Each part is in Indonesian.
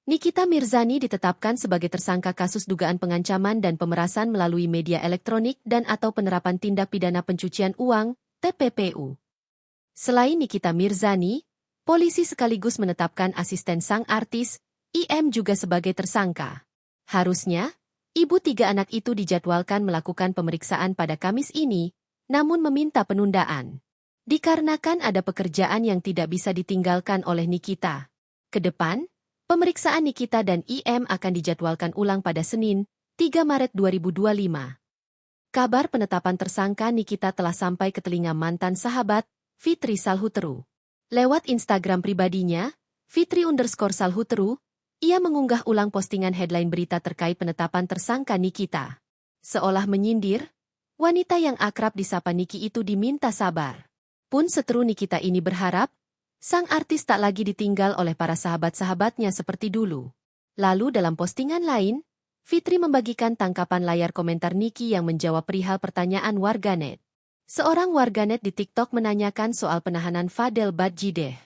Nikita Mirzani ditetapkan sebagai tersangka kasus dugaan pengancaman dan pemerasan melalui media elektronik dan/atau penerapan tindak pidana pencucian uang, TPPU. Selain Nikita Mirzani, polisi sekaligus menetapkan asisten sang artis, IM juga sebagai tersangka. Harusnya, ibu tiga anak itu dijadwalkan melakukan pemeriksaan pada Kamis ini, namun meminta penundaan. Dikarenakan ada pekerjaan yang tidak bisa ditinggalkan oleh Nikita. Kedepan, pemeriksaan Nikita dan IM akan dijadwalkan ulang pada Senin, 3 Maret 2025. Kabar penetapan tersangka Nikita telah sampai ke telinga mantan sahabat, Fitri Salhuteru. Lewat Instagram pribadinya, Fitri_Salhuteru, ia mengunggah ulang postingan headline berita terkait penetapan tersangka Nikita. Seolah menyindir, wanita yang akrab disapa Niki itu diminta sabar. Pun seteru Nikita ini berharap, sang artis tak lagi ditinggal oleh para sahabat-sahabatnya seperti dulu. Lalu dalam postingan lain, Fitri membagikan tangkapan layar komentar Niki yang menjawab perihal pertanyaan warganet. Seorang warganet di TikTok menanyakan soal penahanan Fadel Badjideh.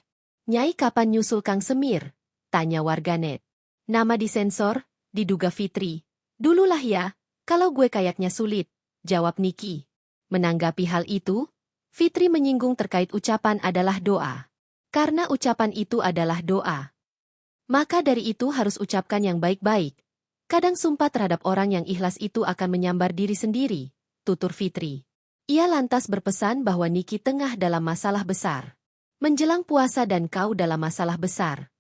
"Nyai kapan nyusul Kang Semir?" tanya warganet. Nama disensor, diduga Fitri. "Dululah ya, kalau gue kayaknya sulit," jawab Niki. Menanggapi hal itu, Fitri menyinggung terkait ucapan adalah doa. Karena ucapan itu adalah doa, maka dari itu harus ucapkan yang baik-baik. Kadang sumpah terhadap orang yang ikhlas itu akan menyambar diri sendiri, tutur Fitri. Ia lantas berpesan bahwa Niki tengah dalam masalah besar. Menjelang puasa dan kau dalam masalah besar.